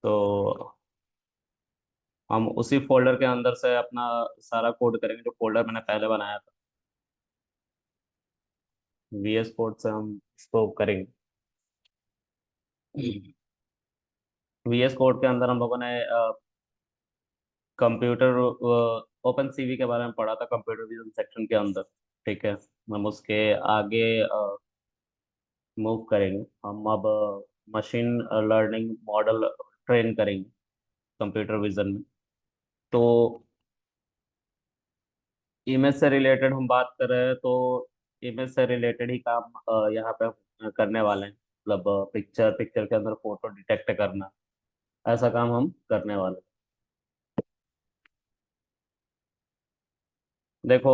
तो हम उसी फोल्डर के अंदर से अपना सारा कोड करेंगे जो फोल्डर मैंने पहले बनाया था। VS कोड से हम इसको करेंगे। VS कोड के अंदर हम लोगों ने कंप्यूटर ओपन सीवी के बारे में पढ़ा था कंप्यूटर विजन सेक्शन के अंदर। ठीक है, हम उसके आगे मूव करेंगे। हम अब मशीन लर्निंग मॉडल ट्रेन करेंगे कंप्यूटर विजन में। तो इमेज से रिलेटेड हम बात कर रहे हैं, तो इमेज से रिलेटेड ही काम यहाँ पे हम करने वाले हैं। मतलब पिक्चर पिक्चर के अंदर फोटो डिटेक्ट करना, ऐसा काम हम करने वाले हैं। देखो,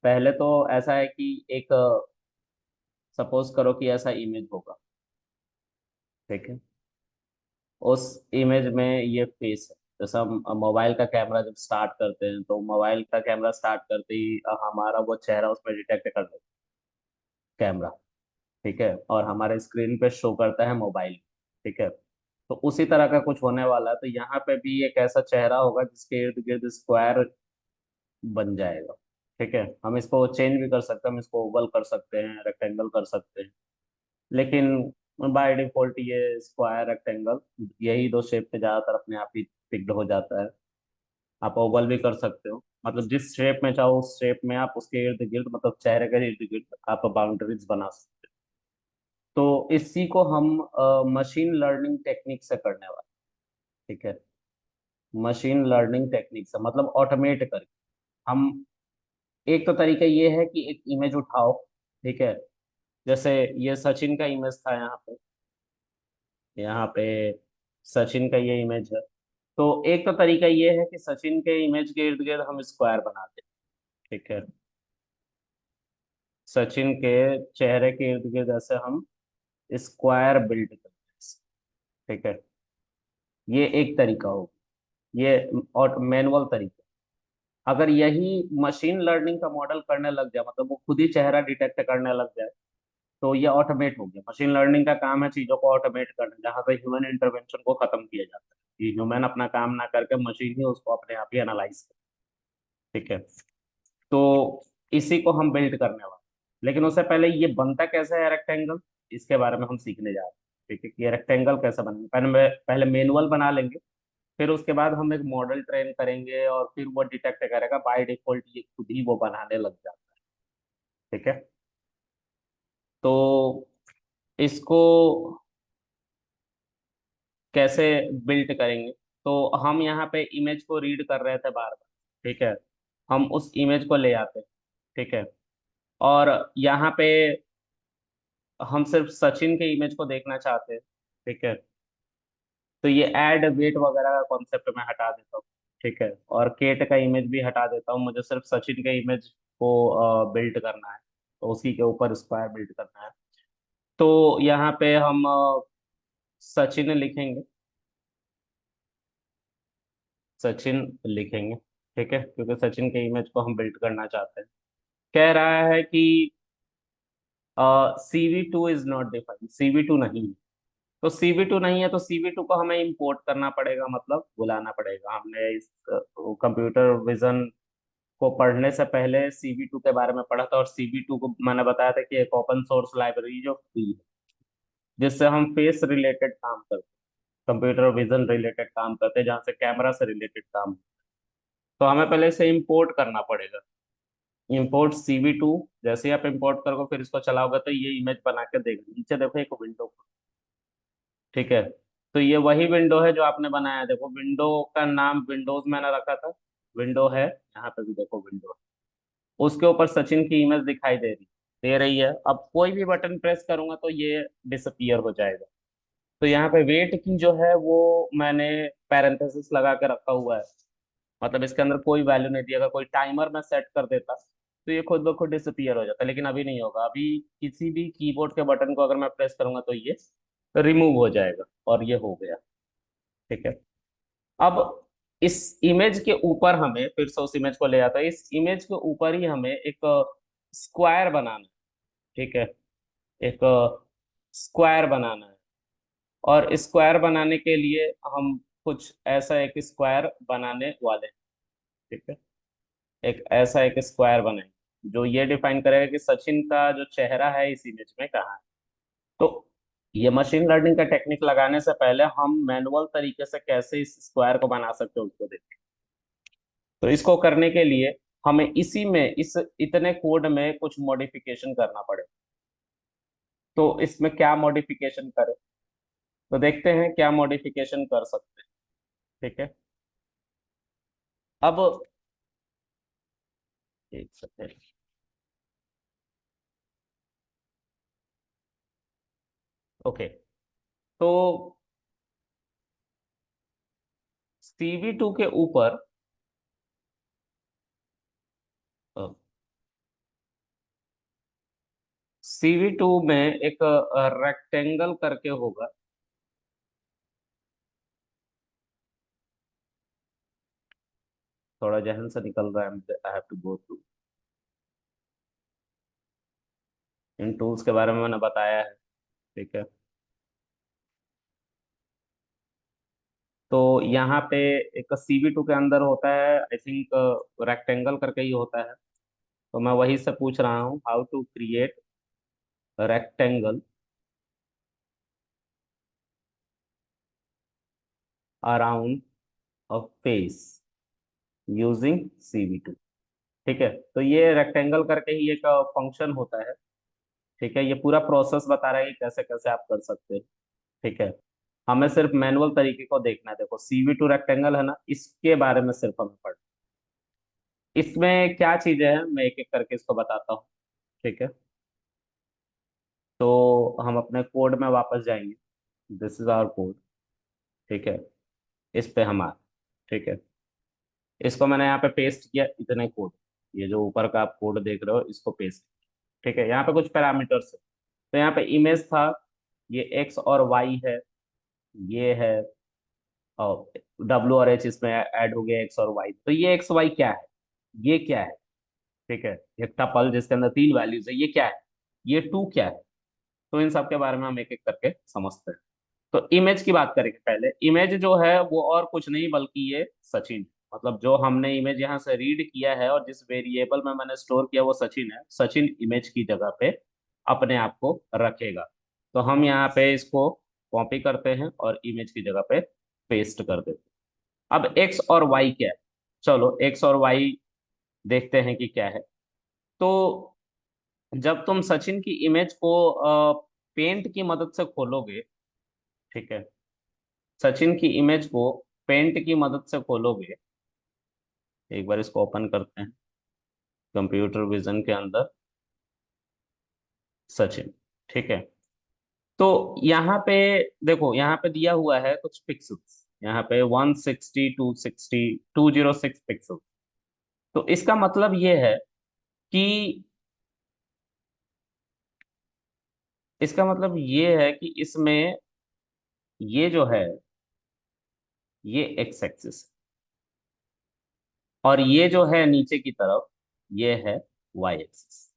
पहले तो ऐसा है कि एक सपोज करो कि ऐसा इमेज होगा। ठीक है, उस इमेज में ये फेस है। जैसे हम मोबाइल का कैमरा जब स्टार्ट करते हैं, तो मोबाइल का कैमरा स्टार्ट करते ही हमारा वो चेहरा उसमें डिटेक्ट कर लेता है कैमरा। ठीक है, और हमारे स्क्रीन पे शो करता है मोबाइल। ठीक है, तो उसी तरह का कुछ होने वाला है। तो यहाँ पे भी एक ऐसा चेहरा होगा जिसके इर्द गिर्द स्क्वायर बन जाएगा। ठीक है, हम इसको चेंज भी कर सकते हैं, हम इसको ओवल कर सकते हैं, रेक्टेंगल कर सकते हैं। लेकिन बाय डिफॉल्ट ये स्क्वायर रेक्टेंगल, यही दो शेप पे ज्यादातर अपने आप ही फिक्स्ड हो जाता है। आप ओवल भी कर सकते हो, मतलब जिस शेप में चाहो उस शेप में आप उसके इर्द गिर्द, मतलब चेहरे के इर्द गिर्द आप बाउंड्रीज बना सकते हो। तो इसी को हम मशीन लर्निंग टेक्निक से करने वाले। ठीक है, मशीन लर्निंग टेक्निक से मतलब ऑटोमेट करके हम, एक तो तरीका ये है कि एक इमेज उठाओ। ठीक है, जैसे ये सचिन का इमेज था यहाँ पे सचिन का ये इमेज है। तो एक तो तरीका ये है कि सचिन के इमेज के इर्द गिर्द हम स्क्वायर बनाते हैं। ठीक है, सचिन के चेहरे के इर्द गिर्द ऐसे हम स्क्वायर बिल्ड करते हैं। ठीक है, ये एक तरीका हो, ये और मैनुअल तरीका। अगर यही मशीन लर्निंग का मॉडल करने लग जाए, मतलब वो खुद ही चेहरा डिटेक्ट करने लग जाए, तो ये ऑटोमेट हो गया। मशीन लर्निंग का काम है चीजों को ऑटोमेट करना, जहाँ पे ह्यूमन इंटरवेंशन को खत्म किया जाता है कि ह्यूमन अपना काम ना करके मशीन ही उसको अपने आप ही एनालाइज करे। ठीक है, तो इसी को हम बिल्ड करने वाले हैं। लेकिन उससे पहले ये बनता कैसे है रेक्टेंगल, इसके बारे में हम सीखने जा रहे हैं। ठीक है, कि ये रेक्टेंगल कैसे बनेंगे, पहले मैनुअल बना लेंगे। फिर उसके बाद हम एक मॉडल ट्रेन करेंगे और फिर वो डिटेक्ट करेगा। बाय डिफॉल्ट ये खुद ही वो बनाने लग जाता है। ठीक है, तो इसको कैसे बिल्ड करेंगे। तो हम यहाँ पे इमेज को रीड कर रहे थे बार बार। ठीक है, हम उस इमेज को ले आते हैं। ठीक है, और यहाँ पे हम सिर्फ सचिन के इमेज को देखना चाहते हैं। ठीक है, तो ये ऐड वेट वगैरह का कॉन्सेप्ट मैं हटा देता हूँ। ठीक है, और केट का इमेज भी हटा देता हूँ। मुझे सिर्फ सचिन के इमेज को बिल्ड करना है, तो उसी के ऊपर स्क्वायर बिल्ड करना है। तो यहाँ पे हम सचिन लिखेंगे, सचिन लिखेंगे। ठीक है, क्योंकि सचिन के इमेज को हम बिल्ड करना चाहते हैं। कह रहा है कि CV2 is not defined, CV2 नहीं है। तो CV2 नहीं है तो CV2 को हमें इंपोर्ट करना पड़ेगा, मतलब बुलाना पड़ेगा। हमने इस कंप्यूटर विजन को पढ़ने से पहले CV2 के बारे में पढ़ा था, और CV2 को मैंने बताया था कि एक ओपन सोर्स लाइब्रेरी जो फ्री है, जिससे हम फेस रिलेटेड काम करते हैं, कंप्यूटर विजन रिलेटेड काम करते हैं, जहाँ से कैमरा से रिलेटेड काम। तो हमें पहले इसे इंपोर्ट करना पड़ेगा। इंपोर्ट CV2, जैसे ही आप इंपोर्ट करोगे फिर इसको चलाओगे तो ये इमेज बना के देगा। नीचे देखो एक विंडो। ठीक है, तो ये वही विंडो है जो आपने बनाया है। देखो विंडो का नाम विंडोज मैंने रखा था, विंडो है यहाँ पे भी देखो विंडो है। उसके ऊपर सचिन की इमेज दिखाई दे रही है। अब कोई भी बटन प्रेस करूंगा तो ये डिसअपियर हो जाएगा। तो यहाँ पे वेट की जो है वो मैंने पैरेंथेसिस लगा के रखा हुआ है, मतलब इसके अंदर कोई वैल्यू नहीं दी। अगर कोई टाइमर मैं सेट कर देता तो ये खुद ब खुद डिसअपियर हो जाता, लेकिन अभी नहीं होगा। अभी किसी भी कीबोर्ड के बटन को अगर मैं प्रेस करूंगा तो ये रिमूव हो जाएगा, और ये हो गया। ठीक है, अब इस इमेज के ऊपर हमें फिर से उस इमेज को ले आता है। इस इमेज के ऊपर ही हमें एक स्क्वायर बनाना है। ठीक है, एक स्क्वायर बनाना है। और स्क्वायर बनाने के लिए हम कुछ ऐसा एक स्क्वायर बनाने वाले हैं। ठीक है, एक ऐसा एक स्क्वायर बनाएंगे जो ये डिफाइन करेगा कि सचिन का जो चेहरा है इस इमेज में कहाँ है। तो ये मशीन लर्निंग का टेक्निक लगाने से पहले हम मैनुअल तरीके से कैसे इस स्क्वायर को बना सकते हैं उसको देखते हैं। तो इसको करने के लिए हमें इसी में इस इतने कोड में कुछ मॉडिफिकेशन करना पड़ेगा। तो इसमें क्या मॉडिफिकेशन करें, तो देखते हैं क्या मॉडिफिकेशन कर सकते हैं। ठीक है, अब एक सेकेंड। ओके, तो CV2 के ऊपर CV2 में एक रेक्टेंगल करके होगा। थोड़ा जहन से निकल रहा है मुझे, I have to go through. इन टूल्स के बारे में मैंने बताया है। ठीक है, तो यहाँ पे एक CV2 के अंदर होता है, आई थिंक रेक्टेंगल करके ही होता है। तो मैं वही से पूछ रहा हूँ, how to create rectangle around a face using CV2। ठीक है, तो ये रेक्टेंगल करके ही एक फंक्शन होता है। ठीक है, ये पूरा प्रोसेस बता रहा है कि कैसे कैसे आप कर सकते हैं। ठीक है, हमें सिर्फ मैनुअल तरीके को देखना है। देखो CV2 रेक्टेंगल है ना, इसके बारे में सिर्फ हमें पढ़ना। इसमें क्या चीजें हैं मैं एक एक करके इसको बताता हूँ। ठीक है, तो हम अपने कोड में वापस जाएंगे। This is our code. ठीक है, इस पे हम आ। ठीक है, इसको मैंने यहाँ पे पेस्ट किया, इतने कोड। ये जो ऊपर का आप कोड देख रहे हो इसको पेस्ट। ठीक है, यहाँ पे कुछ पैरामीटर्स है। तो यहाँ पे इमेज था, ये एक्स और वाई है, ये है, और W और H इसमें ऐड हो गया, एक्स और वाई। तो ये एक्स वाई क्या है, ये क्या है। ठीक है, एक टपल जिसके अंदर तीन वैल्यूज है, ये क्या है, ये टू क्या है। तो इन सब के बारे में हम एक एक करके समझते हैं। तो इमेज की बात करेंगे पहले। इमेज जो है वो और कुछ नहीं बल्कि ये सचिन, मतलब जो हमने इमेज यहाँ से रीड किया है और जिस वेरिएबल में मैंने स्टोर किया वो सचिन है। सचिन इमेज की जगह पे अपने आप को रखेगा। तो हम यहाँ पे इसको कॉपी करते हैं और इमेज की जगह पे पेस्ट कर देते हैं। अब एक्स और वाई क्या है, चलो एक्स और वाई देखते हैं कि क्या है। तो जब तुम सचिन की इमेज को पेंट की मदद से खोलोगे, ठीक है, सचिन की इमेज को पेंट की मदद से खोलोगे। एक बार इसको ओपन करते हैं कंप्यूटर विजन के अंदर, सचिन। ठीक है, तो यहाँ पे देखो, यहाँ पे दिया हुआ है कुछ पिक्सल्स, यहाँ पे 160 206 तो इसका मतलब ये है कि कि इसमें ये जो है ये एक्स एक्सिस, और ये जो है नीचे की तरफ ये है वाई एक्सिस।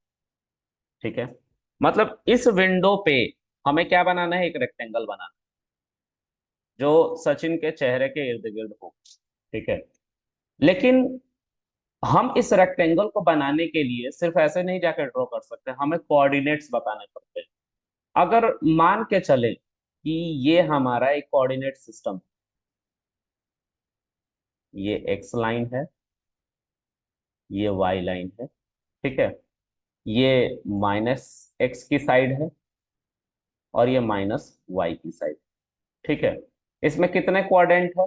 ठीक है, मतलब इस विंडो पे हमें क्या बनाना है, एक रेक्टेंगल बनाना जो सचिन के चेहरे के इर्द गिर्द हो। ठीक है, लेकिन हम इस रेक्टेंगल को बनाने के लिए सिर्फ ऐसे नहीं जाकर ड्रॉ कर सकते, हमें कोऑर्डिनेट्स बताने पड़ते हैं। अगर मान के चले कि ये हमारा एक कोऑर्डिनेट सिस्टम, ये एक्स लाइन है, ये वाई लाइन है। ठीक है, ये माइनस एक्स की साइड है और ये माइनस वाई की साइड। ठीक है, इसमें कितने क्वाड्रेंट है,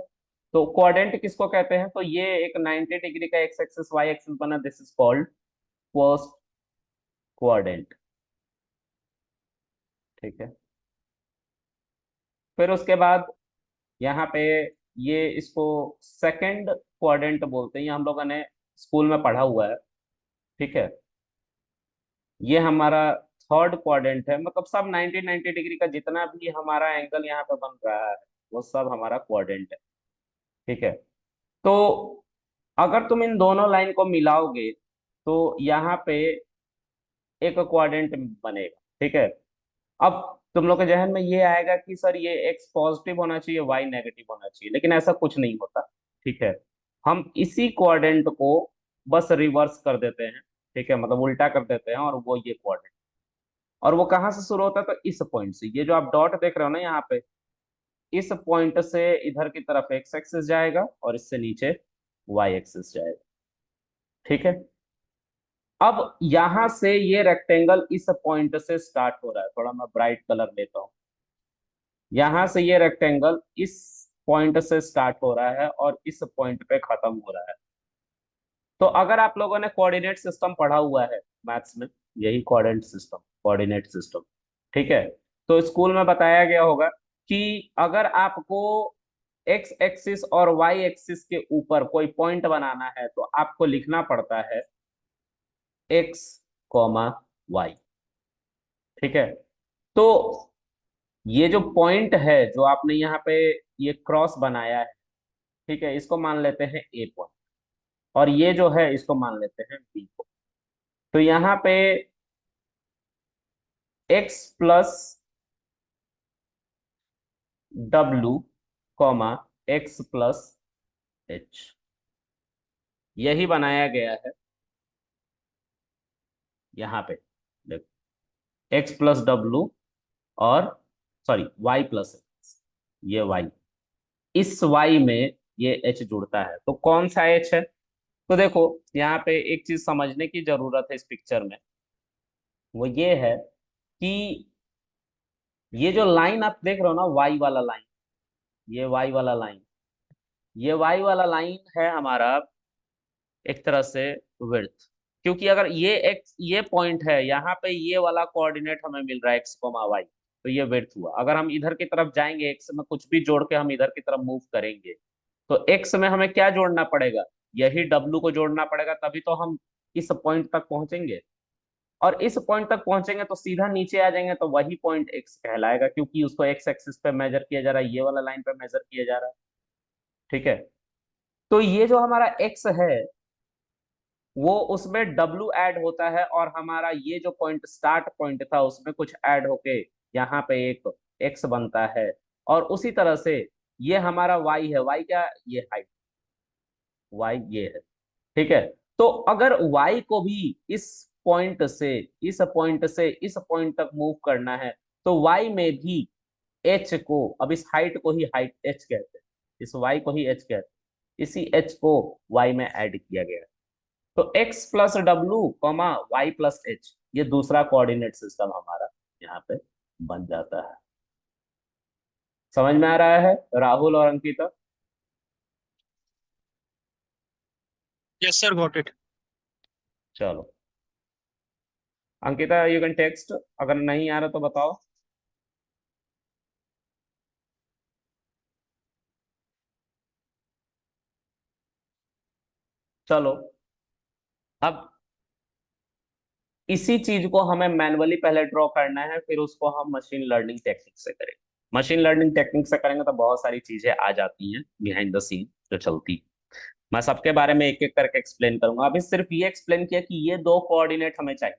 तो क्वाड्रेंट किसको कहते हैं, तो ये एक 90 डिग्री का एक्स एक्सिस वाई एक्सिस बना, this is called first quadrant. ठीक है, फिर उसके बाद यहाँ पे ये इसको सेकंड क्वाड्रेंट बोलते हैं, ये हम लोगों ने स्कूल में पढ़ा हुआ है। ठीक है, ये हमारा थर्ड क्वाड्रेंट है, मतलब सब 90 डिग्री का जितना भी हमारा एंगल यहाँ पे बन रहा है वो सब हमारा क्वाड्रेंट है। ठीक है, तो अगर तुम इन दोनों लाइन को मिलाओगे तो यहाँ पे एक क्वाड्रेंट बनेगा। ठीक है, अब तुम लोग के जहन में ये आएगा कि सर ये एक्स पॉजिटिव होना चाहिए, वाई नेगेटिव होना चाहिए, लेकिन ऐसा कुछ नहीं होता। ठीक है, हम इसी कोऑर्डिनेट को बस रिवर्स कर देते हैं। ठीक है, मतलब उल्टा कर देते हैं, और वो ये कोऑर्डिनेट, और वो कहाँ से शुरू होता है, तो इस पॉइंट से, ये जो आप डॉट देख रहे हो ना यहाँ पे, इस पॉइंट से इधर की तरफ एक्स एक्सिस जाएगा, और इससे नीचे वाई एक्सिस जाएगा। ठीक है, अब यहां से ये रेक्टेंगल इस पॉइंट से स्टार्ट हो रहा है, थोड़ा मैं ब्राइट कलर लेता हूं। यहां से ये रेक्टेंगल इस पॉइंट से स्टार्ट हो रहा है और इस पॉइंट पे खत्म हो रहा है। तो अगर आप लोगों ने कोऑर्डिनेट सिस्टम पढ़ा हुआ है मैथ्स में, यही कोऑर्डिनेट सिस्टम, ठीक है, तो स्कूल में बताया गया होगा कि अगर आपको एक्स एक्सिस और वाई एक्सिस के ऊपर कोई पॉइंट बनाना है तो आपको लिखना पड़ता है एक्स कॉमा वाई। ठीक है, तो ये जो पॉइंट है जो आपने यहाँ पे ये क्रॉस बनाया है, ठीक है, इसको मान लेते हैं ए पॉइंट, और ये जो है इसको मान लेते हैं बी को। तो यहाँ पे x plus W comma x plus H, यही बनाया गया है यहाँ पे। देखो, एक्स प्लस डब्लू, और सॉरी वाई प्लस एक्स, ये वाई, इस वाई में ये एच जुड़ता है, तो कौन सा एच है? तो देखो, यहाँ पे एक चीज समझने की जरूरत है इस पिक्चर में, वो ये है कि ये जो लाइन आप देख रहे हो ना, वाई वाला लाइन, ये वाई वाला लाइन, ये वाई वाला लाइन है हमारा एक तरह से विड्थ। क्योंकि अगर ये एक्स, ये पॉइंट है यहाँ पे, ये वाला कोऑर्डिनेट हमें मिल रहा है एक्स कोमा वाई, तो ये विड्थ हुआ। अगर हम इधर की तरफ जाएंगे, एक्स में कुछ भी जोड़ के हम इधर की तरफ मूव करेंगे, तो एक्स में हमें क्या जोड़ना पड़ेगा? यही डब्लू को जोड़ना पड़ेगा, तभी तो हम इस पॉइंट तक पहुंचेंगे। और इस पॉइंट तक पहुंचेंगे तो सीधा नीचे आ जाएंगे, तो वही पॉइंट एक्स कहलाएगा, क्योंकि उसको एक्स एक्सिस पे मेजर किया जा रहा है, ये वाला लाइन पे मेजर किया जा रहा है। ठीक है, तो ये जो हमारा एक्स है, वो उसमें डब्लू ऐड होता है, और हमारा ये जो पॉइंट स्टार्ट पॉइंट था उसमें कुछ ऐड होके यहाँ पे एक एक्स बनता है। और उसी तरह से ये हमारा वाई है, वाई क्या, ये हाइट, वाई ये है। ठीक है, तो अगर y को भी इस पॉइंट से इस पॉइंट तक मूव करना है, तो y में भी h को, अब इस हाइट को ही हाइट h कहते हैं, इस y को ही h कहते हैं, इसी h को y में ऐड किया गया है। तो x plus W comma Y plus H, ये दूसरा कोऑर्डिनेट सिस्टम हमारा यहाँ पे बन जाता है। समझ में आ रहा है राहुल और Ankita? Yes sir, got it. चलो, अंकिता यू कैन टेक्स्ट, अगर नहीं आ रहा तो बताओ। चलो, अब इसी चीज को हमें मैन्युअली पहले ड्रॉ करना है, फिर उसको हम मशीन लर्निंग टेक्निक से करेंगे। मशीन लर्निंग टेक्निक से करेंगे तो बहुत सारी चीजें आ जाती हैं बिहाइंड द सीन जो चलती हैं। मैं सबके बारे में एक एक करके एक्सप्लेन करूंगा। अभी सिर्फ ये एक्सप्लेन किया कि ये दो कोऑर्डिनेट हमें चाहिए,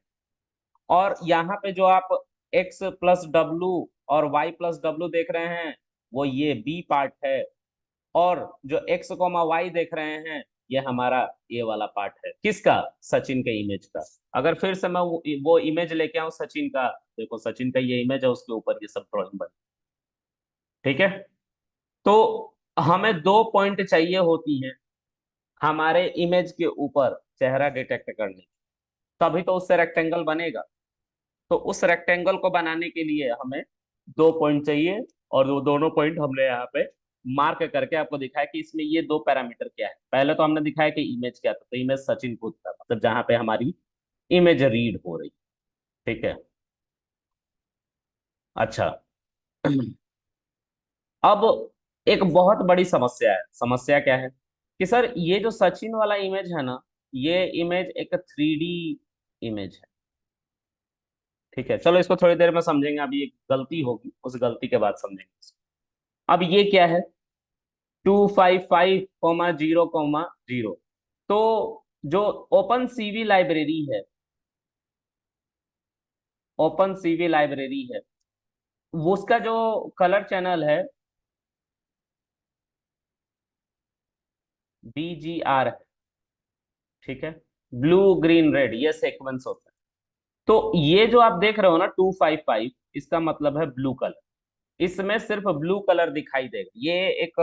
और यहाँ पे जो आप एक्स प्लस डब्लू और वाई प्लस डब्लू देख रहे हैं, वो ये बी पार्ट है। और जो एक्स कोमा वाई देख रहे हैं, ये हमारा ये वाला पार्ट है, किसका? सचिन के इमेज का। अगर फिर से मैं वो इमेज लेके आऊं सचिन का, देखो सचिन का ये इमेज है, उसके ऊपर ये सब ड्राइंग बनी। ठीक है, तो हमें दो पॉइंट चाहिए होती हैं हमारे इमेज के ऊपर चेहरा डिटेक्ट करने, तभी तो उससे रेक्टेंगल बनेगा। तो उस रेक्टेंगल को बनाने के लिए हमें दो पॉइंट चाहिए, और वो दोनों पॉइंट हमने यहाँ पे मार्क करके आपको दिखाया कि इसमें ये दो पैरामीटर क्या है। पहले तो हमने दिखाया कि इमेज क्या था, तो इमेज सचिन खुद था, मतलब जहां पे हमारी इमेज रीड हो रही। ठीक है, अच्छा। अब एक बहुत बड़ी समस्या है। समस्या क्या है कि सर ये जो सचिन वाला इमेज है ना, ये इमेज एक 3D इमेज है। ठीक है, चलो इसको थोड़ी देर में समझेंगे, अभी एक गलती होगी, उस गलती के बाद समझेंगे। अब ये क्या है, 255,0,0, तो जो ओपन सीवी लाइब्रेरी है, ओपन सीवी लाइब्रेरी है, वो उसका जो कलर चैनल है BGR है, ठीक है। ब्लू ग्रीन रेड ये सीक्वेंस होता है। तो ये जो आप देख रहे हो ना 255, इसका मतलब है ब्लू कलर। इसमें सिर्फ ब्लू कलर दिखाई देगा। ये एक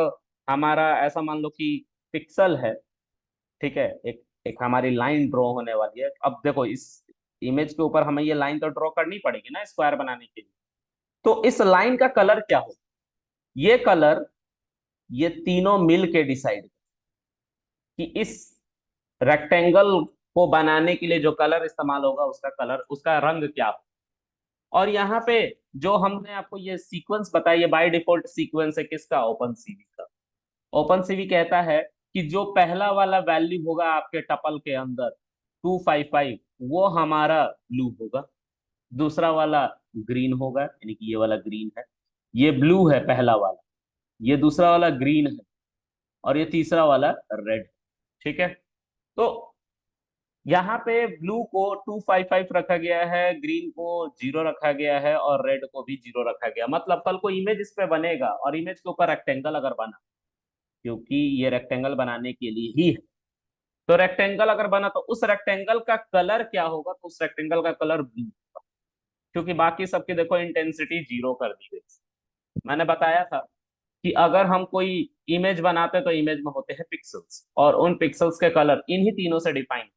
हमारा ऐसा मान लो कि पिक्सल है, ठीक है। एक एक हमारी लाइन ड्रॉ होने वाली है। अब देखो इस इमेज के ऊपर हमें ये लाइन तो ड्रॉ करनी पड़ेगी ना स्क्वायर बनाने के लिए। तो इस लाइन का कलर क्या हो, ये कलर ये तीनों मिल के डिसाइड कि इस रेक्टेंगल को बनाने के लिए जो कलर इस्तेमाल होगा उसका कलर, उसका रंग क्या हो। और यहाँ पे जो हमने आपको ये सीक्वेंस बताया, ये बाय डिफॉल्ट सीक्वेंस है किसका, ओपन सीवी का। ओपन सीवी कहता है कि जो पहला वाला वैल्यू होगा आपके टपल के अंदर 255, वो हमारा ब्लू होगा। दूसरा वाला ग्रीन होगा, यानी कि ये वाला ग्रीन है। ये ब्लू है पहला वाला। ये दूसरा वाला ग्रीन है। और ये तीसरा वाला रेड, ठीक है। तो यहाँ पे ब्लू को 255 रखा गया है, ग्रीन को 0 रखा गया है, और रेड को भी 0 रखा गया। मतलब कल को इमेज इस पे बनेगा और इमेज के ऊपर रेक्टेंगल अगर बना, क्योंकि ये रेक्टेंगल बनाने के लिए ही है, तो रेक्टेंगल अगर बना तो उस रेक्टेंगल का कलर क्या होगा, तो उस रेक्टेंगल का कलर ब्लू। क्योंकि बाकी सबकी देखो इंटेंसिटी 0 कर दी गई। मैंने बताया था कि अगर हम कोई इमेज बनाते हैं तो इमेज में होते हैं पिक्सल्स, और उन पिक्सल्स के कलर इन्हीं तीनों से डिफाइन।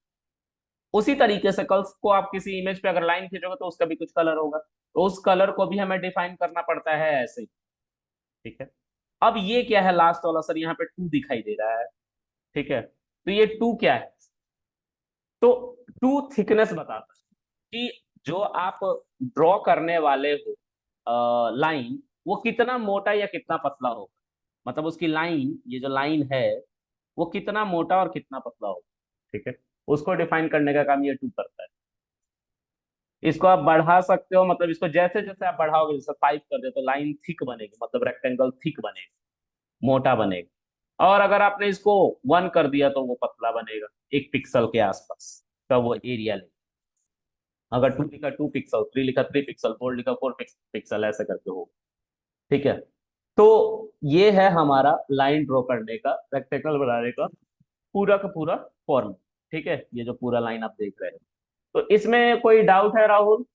उसी तरीके से कल को आप किसी इमेज पे अगर लाइन खींचोगे तो उसका भी कुछ कलर होगा, तो उस कलर को भी हमें डिफाइन करना पड़ता है ऐसे ही, ठीक है। अब ये क्या है लास्ट वाला सर, यहाँ पे 2 दिखाई दे रहा है, ठीक है। तो ये 2 क्या है, तो 2 थिकनेस बताता है कि जो आप ड्रॉ करने वाले हो लाइन, वो कितना मोटा या कितना पतला होगा। मतलब उसकी लाइन, ये जो लाइन है वो कितना मोटा और कितना पतला होगा, ठीक है। उसको डिफाइन करने का काम ये 2 करता है। इसको आप बढ़ा सकते हो, मतलब इसको जैसे जैसे आप बढ़ाओगे, जैसे 5 कर दे तो लाइन थिक बनेगी, मतलब रेक्टेंगल थिक बनेगा, मोटा बनेगा। और अगर आपने इसको 1 कर दिया तो वो पतला बनेगा, 1 पिक्सल के आसपास का वो एरिया ले। अगर 2 लिखा 2 पिक्सल, 3 लिखा 3 पिक्सल, 4 लिखा 4 पिक्सल, ऐसे करके हो, ठीक है। तो ये है हमारा लाइन ड्रॉ करने का, रेक्टेंगल बनाने का पूरा का पूरा फॉर्म, ठीक है। ये जो पूरा लाइन आप देख रहे हैं, तो इसमें कोई डाउट है राहुल?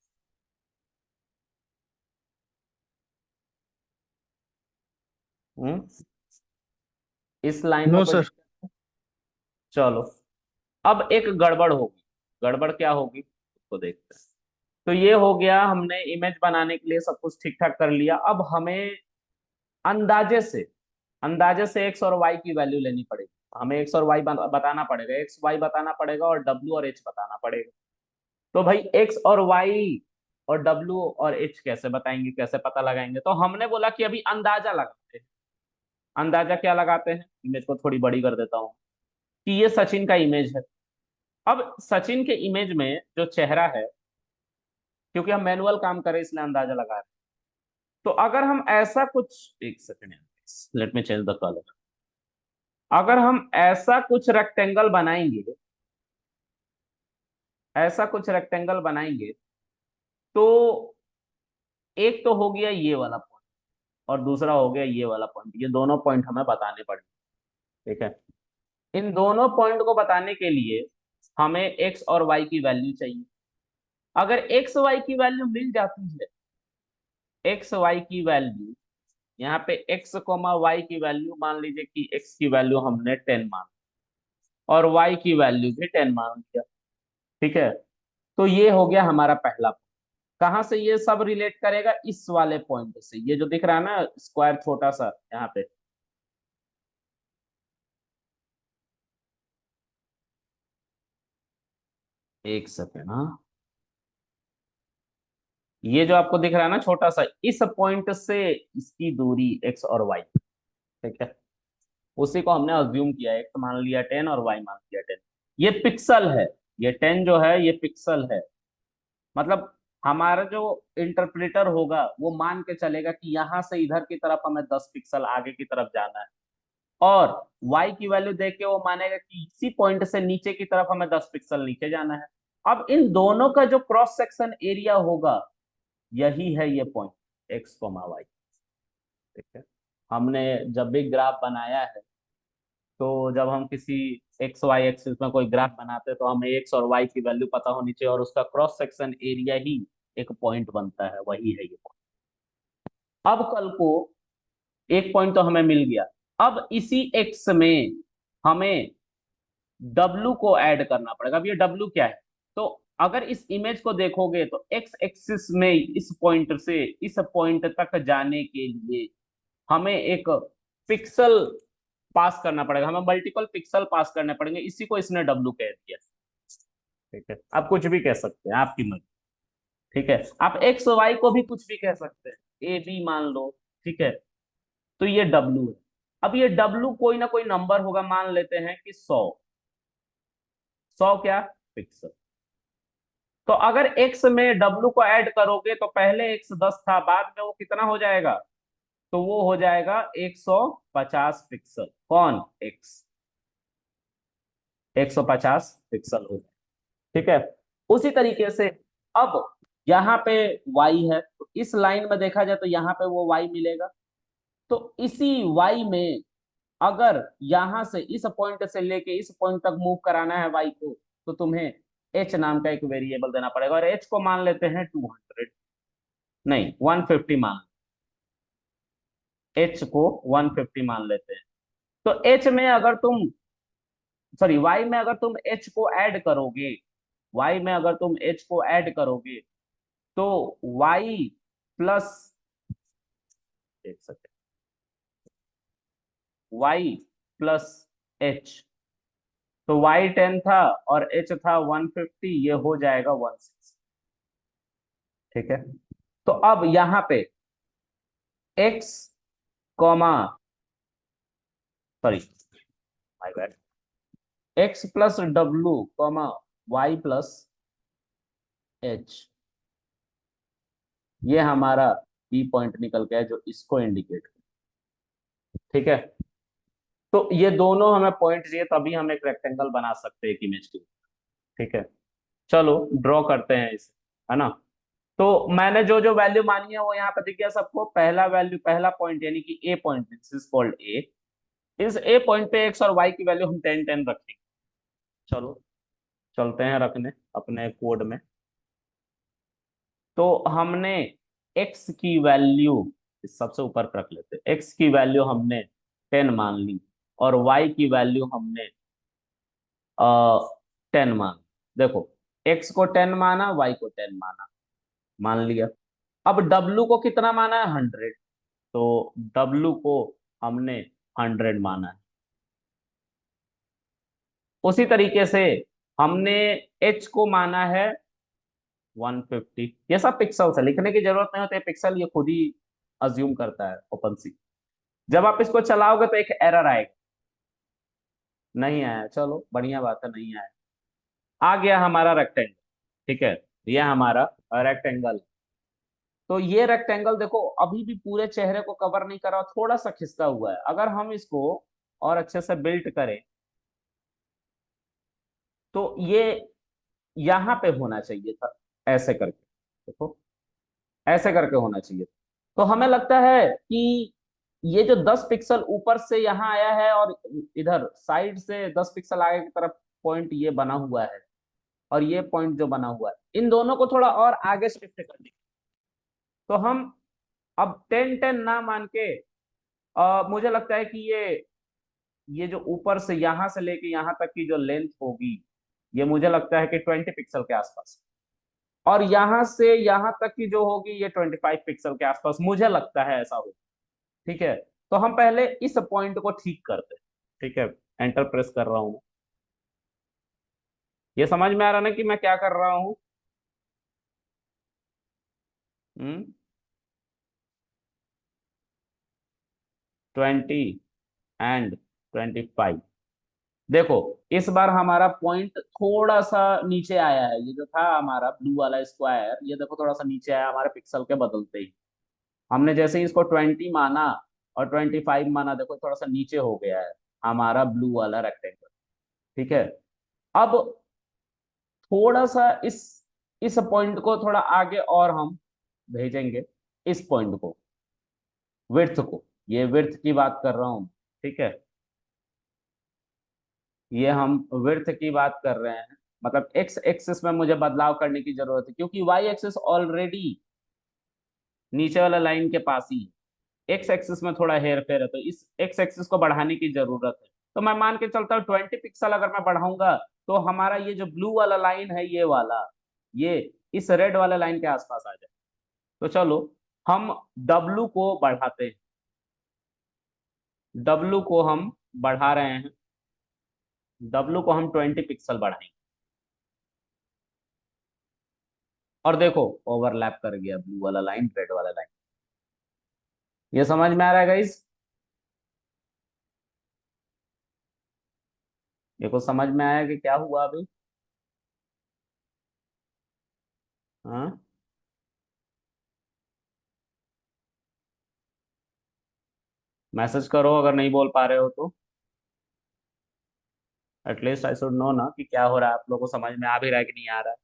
हम्म, इस लाइन में नो कोई सर। दिक्कत? चलो, अब एक गड़बड़ होगी। गड़बड़ क्या होगी उसको देखते हैं। तो ये हो गया, हमने इमेज बनाने के लिए सब कुछ ठीक ठाक कर लिया। अब हमें अंदाजे से अंदाजे से एक्स और वाई की वैल्यू लेनी पड़ेगी। हमें एक्स और वाई बताना पड़ेगा, एक्स वाई बताना पड़ेगा, और डब्ल्यू और एच बताना पड़ेगा। तो भाई एक्स और वाई और डब्ल्यू और एच कैसे बताएंगे, कैसे पता लगाएंगे? तो हमने बोला कि अभी अंदाजा लगाते हैं। अंदाजा क्या लगाते हैं, इमेज को थोड़ी बड़ी कर देता हूँ, कि ये सचिन का इमेज है। अब सचिन के इमेज में जो चेहरा है, क्योंकि हम मैनुअल काम करें इसलिए अंदाजा लगा रहे हैं। तो अगर हम ऐसा कुछ, एक second, let me change the colour. अगर हम ऐसा कुछ रेक्टेंगल बनाएंगे, ऐसा कुछ रेक्टेंगल बनाएंगे, तो एक तो हो गया ये वाला पॉइंट, और दूसरा हो गया ये वाला पॉइंट। ये दोनों पॉइंट हमें बताने पड़ेंगे, ठीक है। इन दोनों पॉइंट को बताने के लिए हमें एक्स और वाई की वैल्यू चाहिए। अगर एक्स वाई की वैल्यू मिल जाती है, एक्स वाई की वैल्यू, यहाँ पे एक्स कोमा वाई की वैल्यू मान लीजिए कि एक्स की वैल्यू हमने 10 मान, और वाई की वैल्यू भी 10 मान दिया, ठीक है। तो ये हो गया हमारा पहला। कहाँ से ये सब रिलेट करेगा, इस वाले पॉइंट से, ये जो दिख रहा है ना स्क्वायर छोटा सा यहाँ पे। एक सेकेंड, हाँ। ये जो आपको दिख रहा है ना छोटा सा, इस पॉइंट से इसकी दूरी एक्स और वाई, ठीक है। उसी को हमने अज्यूम किया, एक्स मान लिया 10 और वाई मान लिया 10। ये पिक्सल है, ये 10 जो है ये पिक्सल है। मतलब हमारा जो इंटरप्रेटर होगा वो मान के चलेगा कि यहां से इधर की तरफ हमें 10 पिक्सल आगे की तरफ जाना है, और y की वैल्यू देख के वो मानेगा कि इसी पॉइंट से नीचे की तरफ हमें 10 पिक्सल नीचे जाना है। अब इन दोनों का जो क्रॉस सेक्शन एरिया होगा, यही है ये पॉइंट। X comma Y. ठीक है, हमने जब भी ग्राफ बनाया है, तो जब हम किसी एक्स वाई एक्सिस में कोई ग्राफ बनाते हैं तो हमें एक्स और वाई की वैल्यू पता होनी चाहिए, और उसका क्रॉस सेक्शन एरिया ही एक पॉइंट बनता है, वही है ये पॉइंट। अब कल को एक पॉइंट तो हमें मिल गया, अब इसी एक्स में हमें डब्लू को ऐड करना पड़ेगा। अब ये डब्लू क्या है, तो अगर इस इमेज को देखोगे तो एक्स एक्सिस में इस पॉइंट से इस पॉइंट तक जाने के लिए हमें एक पिक्सल पास करना पड़ेगा, हमें मल्टीपल पिक्सल पास करने पड़ेंगे, इसी को इसने डब्लू कह दिया। ठीक है, आप कुछ भी कह सकते हैं, आपकी मर्जी। ठीक है, आप एक्स वाई को भी कुछ भी कह सकते हैं, ए बी मान लो। ठीक है, तो ये डब्लू है। अब ये डब्लू कोई ना कोई नंबर होगा, मान लेते हैं कि 100। 100 क्या पिक्सल। तो अगर एक्स में डब्लू को ऐड करोगे तो पहले एक्स 10 था, बाद में वो कितना हो जाएगा, तो वो हो जाएगा 150 पिक्सल। कौन, एक्स, 150 पिक्सल हो जाएगा। ठीक है, उसी तरीके से अब यहाँ पे y है, तो इस लाइन में देखा जाए तो यहाँ पे वो y मिलेगा। तो इसी y में अगर यहां से इस पॉइंट से लेके इस पॉइंट तक मूव कराना है y को, तो तुम्हें h नाम का एक वेरिएबल देना पड़ेगा, और h को मान लेते हैं 200, नहीं 150 मान, h को 150 मान लेते हैं। तो h में अगर तुम, सॉरी y में अगर तुम h को ऐड करोगे, y में अगर तुम h को ऐड करोगे तो y प्लस, एक सेकेंड, y प्लस h, तो y 10 था और h था 150, ये हो जाएगा 160। ठीक है, तो अब यहां पे x comma, sorry my bad, x plus W comma Y plus h, ये हमारा पी पॉइंट निकल गया जो इसको इंडिकेट। ठीक है, तो ये दोनों हमें पॉइंट चाहिए, तभी हम एक रेक्टेंगल बना सकते हैं एक इमेज के। ठीक है, चलो ड्रॉ करते हैं इसे, है ना। तो मैंने जो जो वैल्यू मानी है वो यहाँ पे दिख गया सबको। पहला वैल्यू, पहला पॉइंट यानी कि A point, this is called A. इस ए पॉइंट पे एक्स और वाई की वैल्यू हम 10 10 रखेंगे। चलो चलते हैं रखने अपने कोड में। तो हमने एक्स की वैल्यू, इस सबसे ऊपर रख लेते हैं, एक्स की वैल्यू हमने 10 मान ली, और वाई की वैल्यू हमने 10 मान। देखो, एक्स को 10 माना, वाई को 10 माना, मान लिया। अब डब्लू को कितना माना है, 100, तो डब्लू को हमने 100 माना है। उसी तरीके से हमने एच को माना है 150। ये सब पिक्सल्स है, लिखने की जरूरत नहीं होती है, पिक्सल ये खुद ही अज्यूम करता है ओपन सी। जब आप इसको चलाओगे तो एक एरर आएगा, नहीं आया, चलो बढ़िया बात है, नहीं आया। आ गया हमारा रेक्टेंगल। ठीक है, ये हमारा रेक्टेंगल। तो ये रेक्टेंगल देखो अभी भी पूरे चेहरे को कवर नहीं करा, थोड़ा सा खिसका हुआ है। अगर हम इसको और अच्छे से बिल्ट करें तो ये यहां पे होना चाहिए था, ऐसे करके। देखो, ऐसे करके होना चाहिए। तो हमें लगता है कि ये जो 10 पिक्सल ऊपर से यहाँ आया है और इधर साइड से 10 पिक्सल आगे की तरफ पॉइंट ये बना हुआ है, और ये पॉइंट जो बना हुआ है, इन दोनों को थोड़ा और आगे शिफ्ट कर देंगे। तो हम अब 10 10 ना मान के, मुझे लगता है कि ये जो ऊपर से यहां से लेके यहां तक की जो लेंथ होगी, ये मुझे लगता है कि 20 पिक्सल के आसपास, और यहां से यहां तक की जो होगी ये 25 पिक्सल के आसपास, मुझे लगता है ऐसा होगा। ठीक है, तो हम पहले इस पॉइंट को ठीक करते हैं। ठीक है, एंटर प्रेस कर रहा हूं। ये समझ में आ रहा ना कि मैं क्या कर रहा हूं। हम्म, 20 एंड 25। देखो, इस बार हमारा पॉइंट थोड़ा सा नीचे आया है, ये जो था हमारा ब्लू वाला स्क्वायर, ये देखो थोड़ा सा नीचे आया हमारे पिक्सल के बदलते ही। हमने जैसे ही इसको 20 माना और 25 माना, देखो थोड़ा सा नीचे हो गया है हमारा ब्लू वाला रेक्टेंगल। ठीक है, अब थोड़ा सा इस पॉइंट को थोड़ा आगे और हम भेजेंगे। इस पॉइंट को, विड्थ को, ये विड्थ की बात कर रहा हूं, ठीक है, ये हम विड्थ की बात कर रहे हैं। मतलब एक्स एक्सिस में मुझे बदलाव करने की जरूरत है, क्योंकि वाई एक्सिस ऑलरेडी नीचे वाला लाइन के पास ही है। एक्स एक्सिस में थोड़ा हेर फेर है, तो इस एक्स एक्सिस को बढ़ाने की जरूरत है। तो मैं मान के चलता हूँ 20 पिक्सल अगर मैं बढ़ाऊंगा, तो हमारा ये जो ब्लू वाला लाइन है, ये वाला, ये इस रेड वाले लाइन के आसपास आ जाए। तो चलो हम W को बढ़ाते हैं, W को हम बढ़ा रहे हैं, W को हम 20 पिक्सल बढ़ाएंगे। और देखो ओवरलैप कर गया ब्लू वाला लाइन रेड वाला लाइन। ये समझ में आ रहा है गाइस? ये को समझ में आया कि क्या हुआ अभी? हाँ, मैसेज करो अगर नहीं बोल पा रहे हो तो। एटलीस्ट आई शुड नो ना कि क्या हो रहा है, आप लोगों को समझ में आ भी रहा है कि नहीं आ रहा है।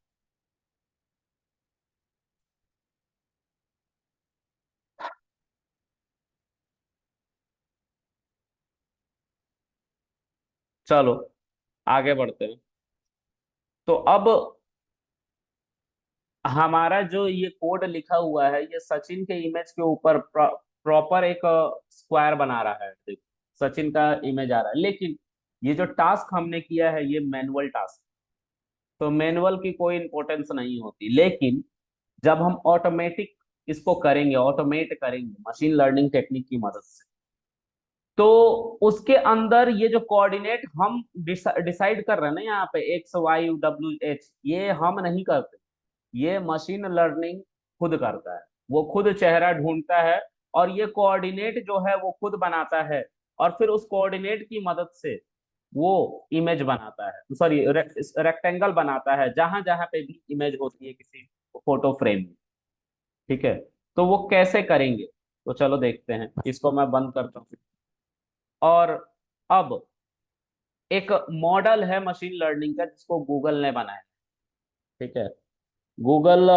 चलो आगे बढ़ते हैं। तो अब हमारा जो ये कोड लिखा हुआ है, ये सचिन के इमेज के ऊपर प्रॉपर एक स्क्वायर बना रहा है। देखो, सचिन का इमेज आ रहा है, लेकिन ये जो टास्क हमने किया है ये मैनुअल टास्क, तो मैनुअल की कोई इंपॉर्टेंस नहीं होती। लेकिन जब हम ऑटोमेटिक इसको करेंगे, ऑटोमेट करेंगे मशीन लर्निंग टेक्निक की मदद से, तो उसके अंदर ये जो कोऑर्डिनेट हम डिसाइड कर रहे हैं ना, यहाँ पे XY W H, ये हम नहीं करते, ये मशीन लर्निंग खुद करता है। वो खुद चेहरा ढूंढता है, और ये कोऑर्डिनेट जो है वो खुद बनाता है, और फिर उस कोऑर्डिनेट की मदद से वो इमेज बनाता है, सॉरी रेक्टेंगल बनाता है, जहां जहां पे भी इमेज होती है किसी फोटो फ्रेम में। ठीक है, तो वो कैसे करेंगे, तो चलो देखते हैं। इसको मैं बंद करता हूँ। और अब एक मॉडल है मशीन लर्निंग का जिसको गूगल ने बनाया। ठीक है, गूगल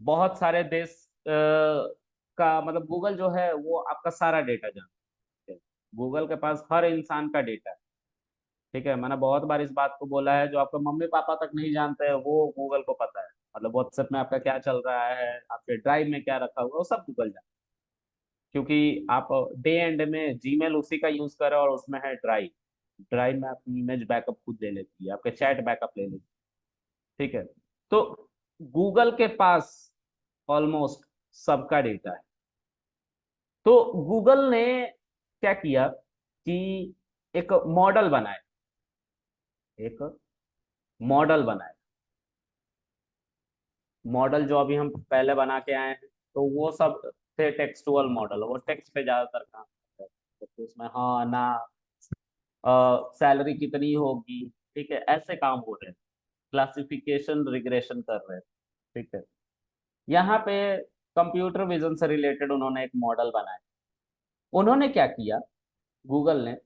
बहुत सारे देश का, मतलब गूगल जो है वो आपका सारा डेटा जानता है। गूगल के पास हर इंसान का डेटा है। ठीक है, मैंने बहुत बार इस बात को बोला है, जो आपके मम्मी पापा तक नहीं जानते हैं वो गूगल को पता है। मतलब व्हाट्सएप में आपका क्या चल रहा है, आपके ड्राइव में क्या रखा हुआ है, वो सब गूगल जानता है। क्योंकि आप डे एंड में जीमेल उसी का यूज करें, और उसमें है ड्राइव। ड्राइव में आपकी इमेज बैकअप खुद ले लेती है, आपके चैट बैकअप ले लेती है। ठीक है, तो गूगल के पास ऑलमोस्ट सबका डेटा है। तो गूगल ने क्या किया कि एक मॉडल बनाया, एक मॉडल बनाया। मॉडल जो अभी हम पहले बना के आए हैं, तो वो सब थे टेक्सटुअल मॉडल, वो टेक्स्ट पे ज्यादातर काम करते हैं, तो उसमें हाँ ना, सैलरी कितनी होगी, ठीक है, ऐसे काम हो रहे हैं। क्लासिफिकेशन रिग्रेशन कर रहे हैं। ठीक है, यहाँ पे कंप्यूटर विजन से रिलेटेड उन्होंने एक मॉडल बनाया। उन्होंने क्या किया, गूगल ने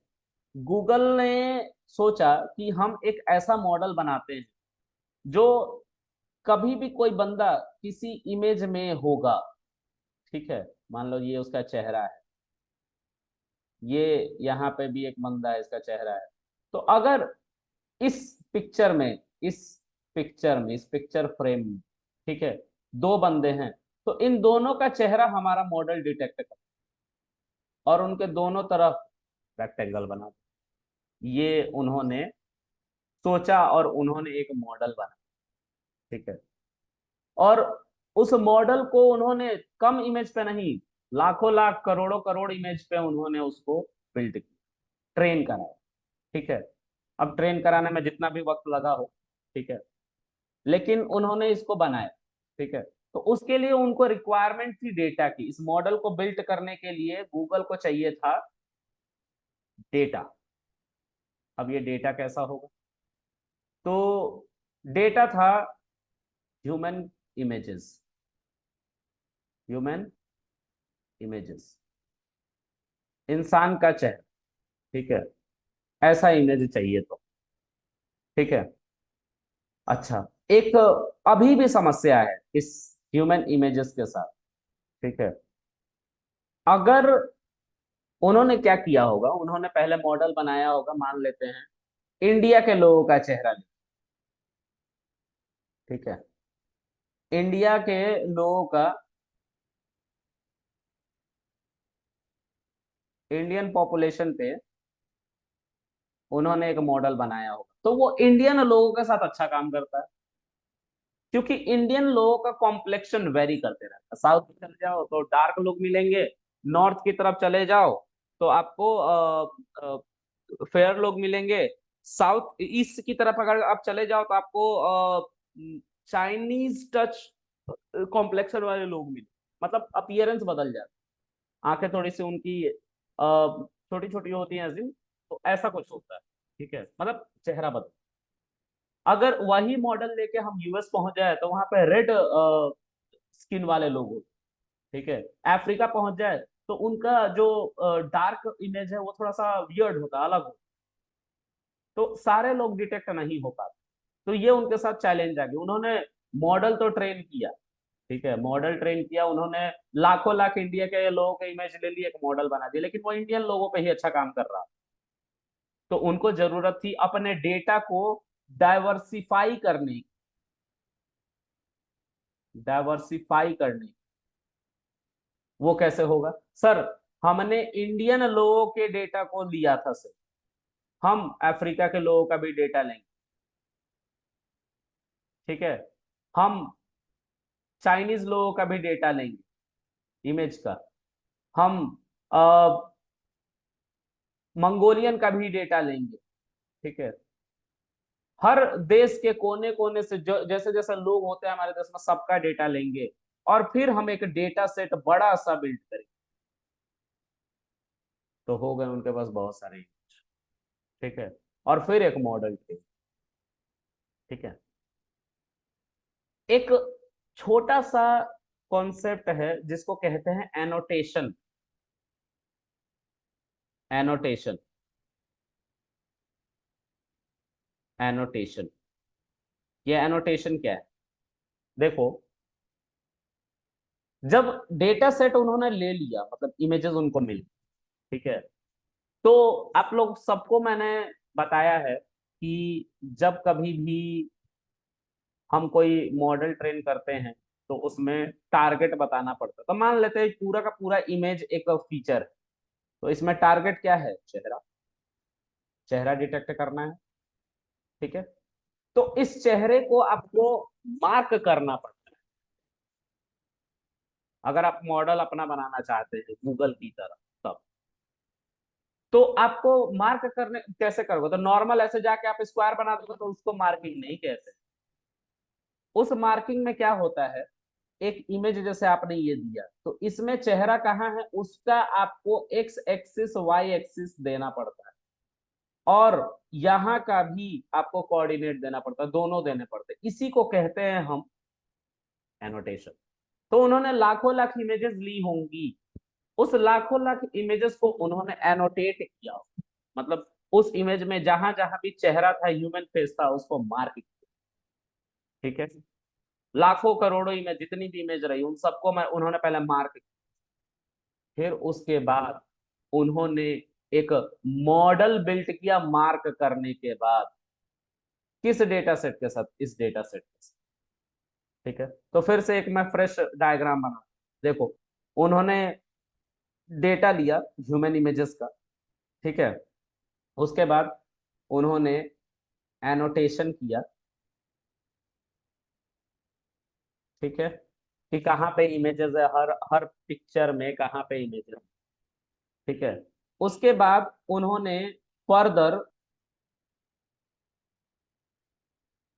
गूगल ने सोचा कि हम एक ऐसा मॉडल बनाते हैं जो कभी भी कोई बंदा किसी इमेज में होगा। ठीक है, मान लो ये उसका चेहरा है, ये यहाँ पे भी एक बंदा है, इसका चेहरा है। तो अगर इस पिक्चर में इस इस पिक्चर फ्रेम में, ठीक है, दो बंदे हैं, तो इन दोनों का चेहरा हमारा मॉडल डिटेक्ट कर, और उनके दोनों तरफ रेक्टेंगल बना दे। ये उन्होंने सोचा, और उन्होंने एक मॉडल बनाया। ठीक है, और उस मॉडल को उन्होंने कम इमेज पे नहीं, लाखों लाख करोड़ों करोड़ इमेज पे उन्होंने उसको बिल्ड किया, ट्रेन कराया। ठीक है, अब ट्रेन कराने में जितना भी वक्त लगा हो, ठीक है, लेकिन उन्होंने इसको बनाया। ठीक है, तो उसके लिए उनको रिक्वायरमेंट थी डेटा की। इस मॉडल को बिल्ड करने के लिए गूगल को चाहिए था डेटा। अब ये डेटा कैसा होगा, तो डेटा था ह्यूमन इमेजेस, ह्यूमन इमेजेस, इंसान का चेहरा। ठीक है, ऐसा इमेज चाहिए तो। ठीक है, अच्छा, एक अभी भी समस्या है इस ह्यूमन इमेजेस के साथ। ठीक है, अगर उन्होंने क्या किया होगा, उन्होंने पहले मॉडल बनाया होगा, मान लेते हैं इंडिया के लोगों का चेहरा लिया। ठीक है, इंडिया के लोगों का, इंडियन पॉपुलेशन पे उन्होंने एक मॉडल बनाया होगा, तो वो इंडियन लोगों के साथ अच्छा काम करता है, क्योंकि इंडियन लोगों का कॉम्प्लेक्शन वेरी करते रहता है। साउथ में चले जाओ तो डार्क लोग मिलेंगे, नॉर्थ की तरफ चले जाओ तो आपको फेयर लोग मिलेंगे, साउथ ईस्ट की तरफ अगर आप चले जाओ तो आपको चाइनीज टच कॉम्प्लेक्शन वाले लोग मिले, मतलब अपीयरेंस बदल जाता है, आंखें थोड़ी सी उनकी छोटी छोटी होती हैं अजीम, तो ऐसा कुछ होता है। ठीक है, मतलब चेहरा बदल। अगर वही मॉडल लेके हम यूएस पहुंच जाए तो वहां पे रेड स्किन वाले लोग होते, ठीक है, अफ्रीका पहुंच जाए तो उनका जो डार्क इमेज है वो थोड़ा सा वियर्ड होता है, अलग होता है, तो सारे लोग डिटेक्ट नहीं हो पाते। तो ये उनके साथ चैलेंज आ गया, उन्होंने मॉडल तो ट्रेन किया, ठीक है, मॉडल ट्रेन किया उन्होंने, लाखों लाख इंडिया के लोगों के इमेज ले लिए, एक मॉडल बना दिया, लेकिन वो इंडियन लोगों पे ही अच्छा काम कर रहा, तो उनको जरूरत थी अपने डेटा को डाइवर्सिफाई करने की, डाइवर्सिफाई करने की। वो कैसे होगा सर, हमने इंडियन लोगों के डेटा को लिया था सर, हम अफ्रीका के लोगों का भी डेटा लेंगे, ठीक है, हम चाइनीज लोगों का भी डेटा लेंगे इमेज का, हम मंगोलियन का भी डेटा लेंगे, ठीक है, हर देश के कोने कोने से जो जैसे जैसे लोग होते हैं हमारे देश में सबका डेटा लेंगे, और फिर हम एक डेटा सेट बड़ा सा बिल्ड करेंगे, तो हो गए उनके पास बहुत सारे image, ठीक है, और फिर एक मॉडल थे। ठीक है, एक छोटा सा कॉन्सेप्ट है जिसको कहते हैं एनोटेशन, एनोटेशन, एनोटेशन। ये एनोटेशन क्या है, देखो, जब डेटा सेट उन्होंने ले लिया, मतलब इमेजेस उनको मिली, ठीक है, तो आप लोग सबको मैंने बताया है कि जब कभी भी हम कोई मॉडल ट्रेन करते हैं तो उसमें टारगेट बताना पड़ता है, तो मान लेते हैं पूरा का पूरा इमेज एक फीचर है, तो इसमें टारगेट क्या है, चेहरा, चेहरा डिटेक्ट करना है, ठीक है, तो इस चेहरे को आपको मार्क करना पड़ता है, अगर आप मॉडल अपना बनाना चाहते हैं गूगल की तरह, तब तो आपको मार्क करने कैसे करोगे, तो नॉर्मल ऐसे जाके आप स्क्वायर बना दोगे तो उसको मार्किंग नहीं कहते, उस मार्किंग में क्या होता है, एक इमेज जैसे आपने ये दिया तो इसमें चेहरा कहाँ है उसका आपको एक्स एक्सिस वाई एक्सिस देना पड़ता है, और यहाँ का भी आपको कोऑर्डिनेट देना पड़ता है, दोनों देने पड़ते हैं, इसी को कहते हैं हम एनोटेशन। तो उन्होंने लाखों लाख इमेजेस ली होंगी, उस लाखों लाख इमेजेस को उन्होंने एनोटेट किया, मतलब उस इमेज में जहां जहां भी चेहरा था, ह्यूमन फेस था, उसको मार्क किया, ठीक है, लाखों करोड़ों इमेज, जितनी भी इमेज रही उन सबको मैं उन्होंने पहले मार्क किया, फिर उसके बाद उन्होंने एक मॉडल बिल्ट किया मार्क करने के बाद, किस डेटा सेट के साथ, इस डेटा सेट के साथ, ठीक है, तो फिर से एक मैं फ्रेश डायग्राम बना, देखो, उन्होंने डेटा लिया ह्यूमन इमेजेस का, ठीक है, उसके बाद उन्होंने एनोटेशन किया, ठीक है, कि कहाँ पे इमेजेस है, हर हर पिक्चर में कहाँ पे इमेजेस, ठीक है, उसके बाद उन्होंने फर्दर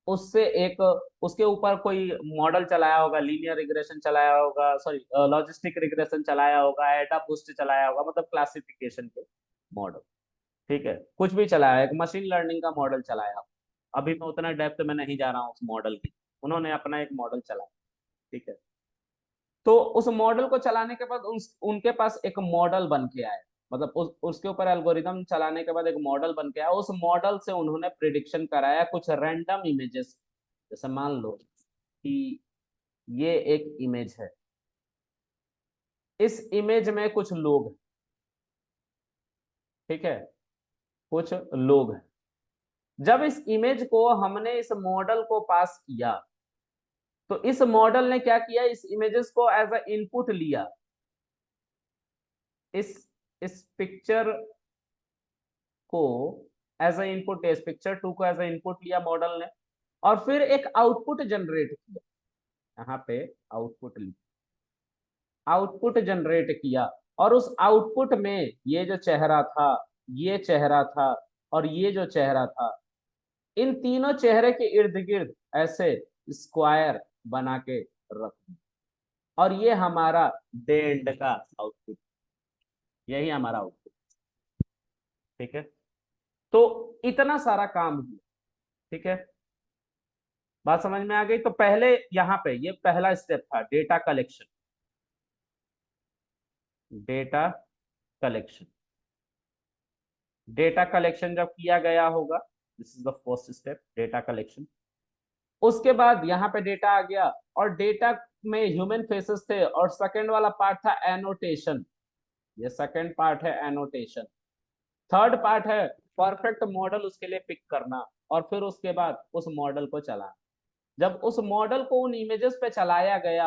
उससे एक, उसके ऊपर कोई मॉडल चलाया होगा, लीनियर रिग्रेशन चलाया होगा, सॉरी लॉजिस्टिक रिग्रेशन चलाया होगा, एडा बूस्ट चलाया होगा, मतलब क्लासिफिकेशन के मॉडल, ठीक है, कुछ भी चलाया, एक मशीन लर्निंग का मॉडल चलाया हो। अभी मैं उतना डेप्थ में नहीं जा रहा हूँ उस मॉडल की, उन्होंने अपना एक मॉडल चलाया, ठीक है, तो उस मॉडल को चलाने के बाद उनके पास एक मॉडल बन के आया, मतलब उसके ऊपर एल्गोरिदम चलाने के बाद एक मॉडल बन के आया, उस मॉडल से उन्होंने प्रिडिक्शन कराया कुछ रैंडम इमेजेस, जैसे मान लो कि ये एक इमेज है, इस इमेज में कुछ लोग हैं, ठीक है, कुछ लोग हैं। जब इस इमेज को हमने इस मॉडल को पास किया, तो इस मॉडल ने क्या किया, इस इमेजेस को एज अ इनपुट लिया, इस पिक्चर को एज अ इनपुट, इस पिक्चर 2 को एज अ इनपुट लिया मॉडल ने, और फिर एक आउटपुट जनरेट किया, यहाँ पे आउटपुट लिया, आउटपुट जनरेट किया, और उस आउटपुट में ये जो चेहरा था, ये चेहरा था, और ये जो चेहरा था, इन तीनों चेहरे के इर्द गिर्द ऐसे स्क्वायर बना के रख दिया, और ये हमारा डे एंड का आउटपुट, यही हमारा आउटपुट, ठीक है। तो इतना सारा काम हुआ, ठीक है, बात समझ में आ गई। तो पहले यहाँ पे ये पहला स्टेप था, data collection, data collection, data collection जब किया गया होगा, this is the first step, data collection. उसके बाद यहाँ पे डेटा आ गया, और डेटा में ह्यूमन फेसेस थे, और सेकंड वाला पार्ट था एनोटेशन, ये सेकंड पार्ट है एनोटेशन। थर्ड पार्ट है परफेक्ट मॉडल उसके लिए पिक करना, और फिर उसके बाद उस मॉडल को चलाना। जब उस मॉडल को उन इमेजेस पे चलाया गया,